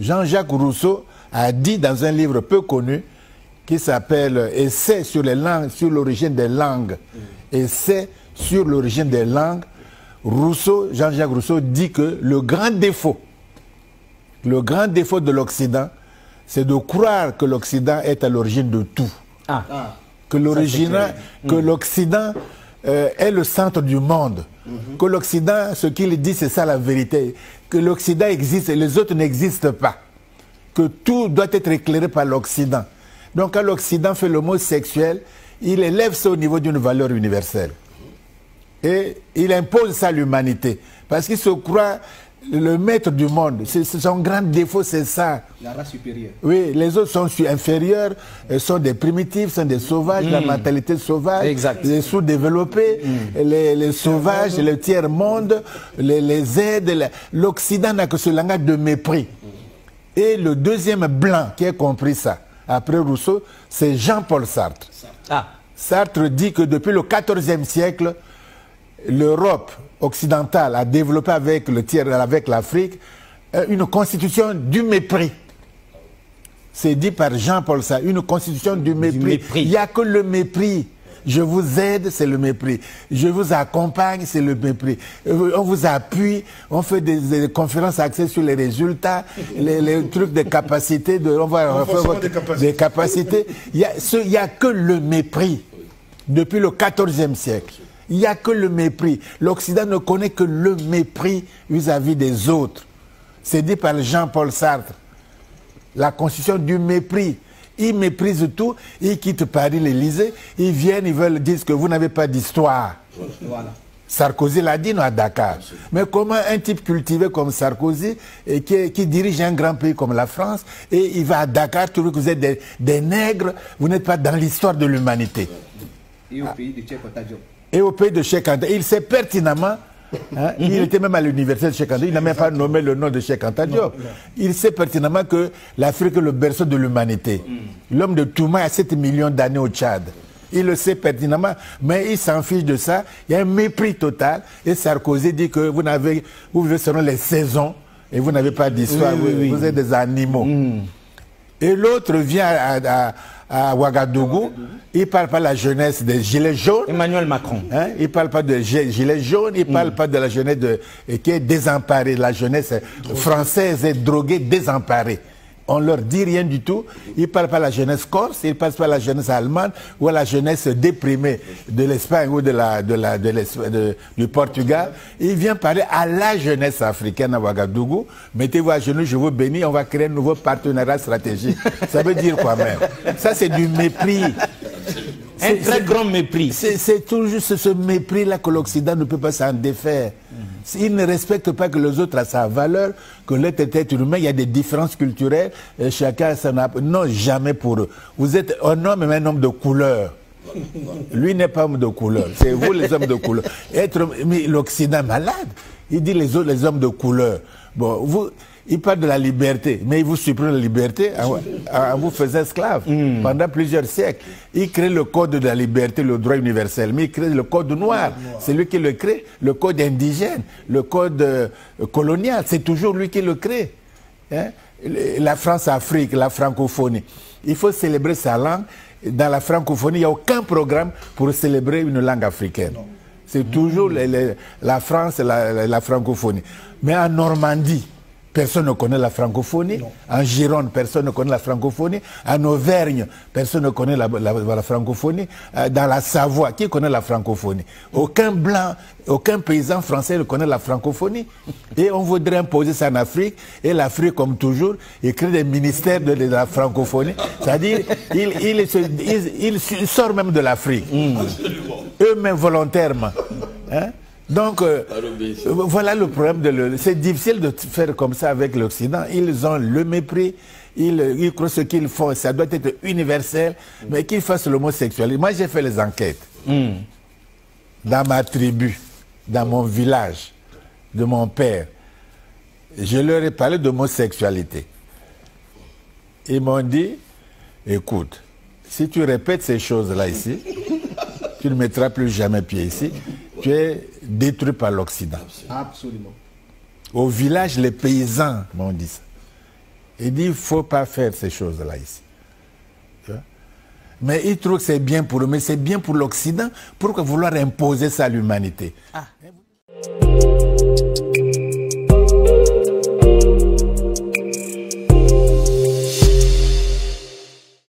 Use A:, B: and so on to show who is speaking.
A: Jean-Jacques Rousseau a dit dans un livre peu connu qui s'appelle « Essai sur les langues, sur l'origine des langues ». Essai sur l'origine des langues. Jean-Jacques Rousseau dit que le grand défaut de l'Occident, c'est de croire que l'Occident est à l'origine de tout. Que l'Occident est le centre du monde. Que l'Occident, ce qu'il dit, c'est ça la vérité. Que l'Occident existe et les autres n'existent pas. Que tout doit être éclairé par l'Occident. Donc quand l'Occident fait le mot sexuel, il élève ça au niveau d'une valeur universelle. Et il impose ça à l'humanité. Parce qu'il se croit le maître du monde. Son grand défaut, c'est ça.
B: La race supérieure.
A: Oui, les autres sont inférieurs, sont des primitifs, sont des sauvages, la mentalité sauvage, les sous-développés, les sauvages, le tiers-monde, les aides. L'Occident n'a que ce langage de mépris. Et le deuxième blanc qui a compris ça, après Rousseau, c'est Jean-Paul Sartre. Sartre dit que depuis le XIVe siècle, l'Europe occidentale a développé avec l'Afrique une constitution du mépris. C'est dit par Jean-Paul Sartre, une constitution du mépris. Il n'y a que le mépris. Je vous aide, c'est le mépris. Je vous accompagne, c'est le mépris. On vous appuie, on fait des conférences axées sur les résultats, les trucs de capacité, des capacités. Il n'y a que le mépris depuis le XIVe siècle. Il n'y a que le mépris. L'Occident ne connaît que le mépris vis-à-vis des autres. C'est dit par Jean-Paul Sartre. La constitution du mépris. Ils méprisent tout, ils quittent Paris, l'Élysée, ils viennent, ils disent que vous n'avez pas d'histoire. Voilà. Sarkozy l'a dit, nous, à Dakar. Mais comment un type cultivé comme Sarkozy, et qui dirige un grand pays comme la France, et il va à Dakar, trouver que vous êtes des nègres, vous n'êtes pas dans l'histoire de l'humanité.
B: Et au pays de Cheikh Anta Diop.
A: Et au pays de Cheikh Anta. Il sait pertinemment, il était même à l'université de Cheikh Anta Diop, il n'a même pas nommé le nom de Cheikh Anta Diop. Il sait pertinemment que l'Afrique est le berceau de l'humanité. L'homme de Touma a 7 millions d'années au Tchad. Il le sait pertinemment, mais il s'en fiche de ça. Il y a un mépris total. Et Sarkozy dit que vous vivez selon les saisons et vous n'avez pas d'histoire, vous êtes des animaux. Et l'autre vient à Ouagadougou, il ne parle pas de la jeunesse des gilets jaunes.
C: Emmanuel Macron.
A: Il ne parle pas de gilets jaunes, il ne parle pas de la jeunesse qui est désemparée, la jeunesse française est droguée, désemparée. On ne leur dit rien du tout. Il ne parle pas de la jeunesse corse, il ne parle pas de la jeunesse allemande ou à la jeunesse déprimée de l'Espagne ou du Portugal. Il vient parler à la jeunesse africaine à Ouagadougou. Mettez-vous à genoux, je vous bénis, on va créer un nouveau partenariat stratégique. Ça veut dire quoi même? Ça, c'est du mépris.
C: Un très grand mépris.
A: C'est toujours ce mépris-là que l'Occident ne peut pas s'en défaire. Il ne respecte pas que les autres a sa valeur, que l'être est humain, il y a des différences culturelles, chacun s'en a... Non, jamais pour eux. Vous êtes un homme, mais un homme de couleur. Lui n'est pas homme de couleur, c'est vous les hommes de couleur. Mais l'Occident est malade, il dit les autres, les hommes de couleur. Bon, il parle de la liberté, mais il vous supprime la liberté en vous faisant esclave pendant plusieurs siècles. Il crée le code de la liberté, le droit universel, mais il crée le code noir. C'est lui qui le crée, le code indigène, le code colonial, c'est toujours lui qui le crée. La France-Afrique, la francophonie. Il faut célébrer sa langue. Dans la francophonie, il n'y a aucun programme pour célébrer une langue africaine. C'est toujours la France et la francophonie. Mais en Normandie, personne ne connaît la francophonie. En Gironde, personne ne connaît la francophonie. En Auvergne, personne ne connaît la francophonie. Dans la Savoie, qui connaît la francophonie? Aucun blanc, aucun paysan français ne connaît la francophonie. Et on voudrait imposer ça en Afrique. Et l'Afrique, comme toujours, il crée des ministères de la francophonie. C'est-à-dire, il sort même de l'Afrique. Eux-mêmes volontairement. Donc, voilà le problème. C'est difficile de faire comme ça avec l'Occident. Ils ont le mépris, ils croient ce qu'ils font, ça doit être universel, mais qu'ils fassent l'homosexualité. Moi, j'ai fait les enquêtes. Dans ma tribu, dans mon village, de mon père, je leur ai parlé d'homosexualité. Ils m'ont dit, écoute, si tu répètes ces choses-là ici, tu ne mettras plus jamais pied ici, tu es détruit par l'Occident.
B: Absolument.
A: Au village, les paysans m'ont dit ça. Ils disent, il ne faut pas faire ces choses-là ici. Tu vois? Mais ils trouvent que c'est bien pour eux, mais c'est bien pour l'Occident. Pourquoi vouloir imposer ça à l'humanité?